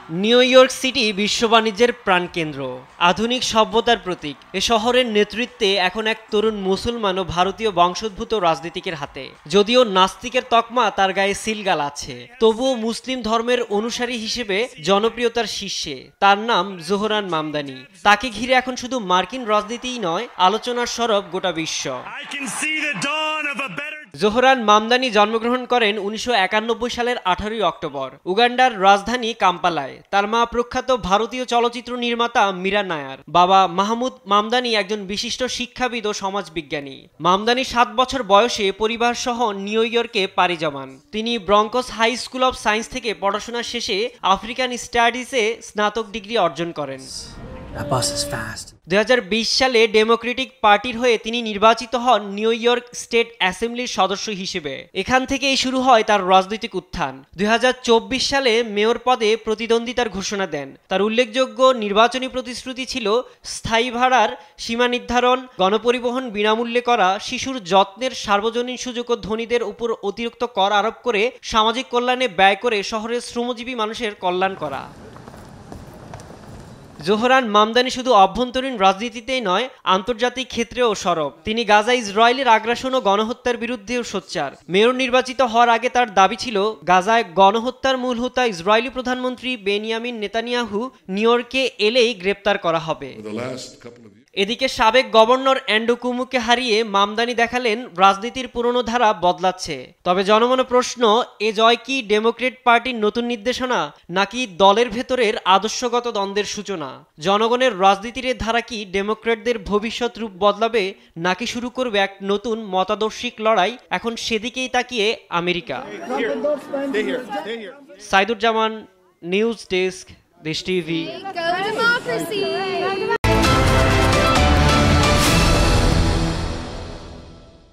New York city বিশ্ব বাণিজ্যের প্রাণকেন্দ্র, আধুনিক সভ্যতার প্রতীক। এ শহরের নেতৃত্বে এখন এক তরুণ মুসলমান ও ভারতীয় বংশোদ্ভূত রাজনীতিকের হাতে। যদিও নাস্তিকের তকমা তার গায়ে সিলগাল আছে, তবুও মুসলিম ধর্মের অনুসারী হিসেবে জনপ্রিয়তার শীর্ষে। তার নাম জোহরান মামদানি। তাকে ঘিরে এখন শুধু মার্কিন রাজনীতিই নয়, আলোচনার সরব গোটা বিশ্ব। জোহরান মামদানি জন্মগ্রহণ করেন 1991 সালের 18 অক্টোবর উগান্ডার রাজধানী কাম্পালায়। তার মা প্রখ্যাত ভারতীয় চলচ্চিত্র নির্মাতা মীরা নায়ার। বাবা মাহমুদ মামদানি একজন বিশিষ্ট শিক্ষাবিদ ও সমাজবিজ্ঞানী। মামদানি 7 বছর বয়সে পরিবার সহ নিউ ইয়র্কে পাড়ি জমান। তিনি Bronx High School of Science থেকে পড়াশোনা শেষে আফ্রিকান স্টাডিজে স্নাতক ডিগ্রি অর্জন করেন। 2020 সালে ডেমোক্রেটিক পার্টির হয়ে তিনি নির্বাচিত হন নিউ ইয়র্ক স্টেট অ্যাসেম্বলির সদস্য হিসেবে। এখান থেকেই শুরু হয় তার রাজনৈতিক উত্থান। 2024 সালে মেয়র পদে প্রতিদ্বন্দ্বিতার ঘোষণা দেন। তার উল্লেখযোগ্য নির্বাচনী প্রতিশ্রুতি ছিল স্থায়ী ভাড়ার সীমা নির্ধারণ, গণপরিবহন বিনামূল্যে করা, শিশুর যত্নের সার্বজনীন সুযোগ ও ধনীদের উপর অতিরিক্ত কর আরোপ করে সামাজিক কল্যাণে ব্যয় করে শহরের শ্রমজীবী মানুষের কল্যাণ করা। জোহরান মামদানি শুধু অভ্যন্তরীণ রাজনীতিতেই নয়, আন্তর্জাতিক ক্ষেত্রেও সরব। তিনি গাজা ইসরায়েলের আগ্রাসন ও গণহত্যার বিরুদ্ধেও সোচ্চার। মেয়র নির্বাচিত হওয়ার আগে তার দাবি ছিল, গাজায় গণহত্যার মূল হোতা ইসরায়েলি প্রধানমন্ত্রী বেনিয়ামিন নেতানিয়াহু নিউ ইয়র্কে এলেই গ্রেপ্তার করা হবে। এদিকে সাবেক গভর্নর অ্যান্ড্রু কুমোকে হারিয়ে মামদানি দেখালেন রাজনীতির পুরনো ধারা বদলাচ্ছে। তবে জনমনে প্রশ্ন, এ জয় কি ডেমোক্রেট পার্টির নতুন নির্দেশনা, নাকি দলের ভেতরের আদর্শগত দ্বন্দ্বের সূচনা? জনগণের রাজনীতির ধারা কি ডেমোক্রেটদের ভবিষ্যৎ রূপ বদলাবে, নাকি শুরু করবে এক নতুন মতাদর্শিক লড়াই? এখন সেদিকেই তাকিয়ে আমেরিকা। সাইদুজ্জামান, নিউজ ডেস্ক, দেশ টিভি।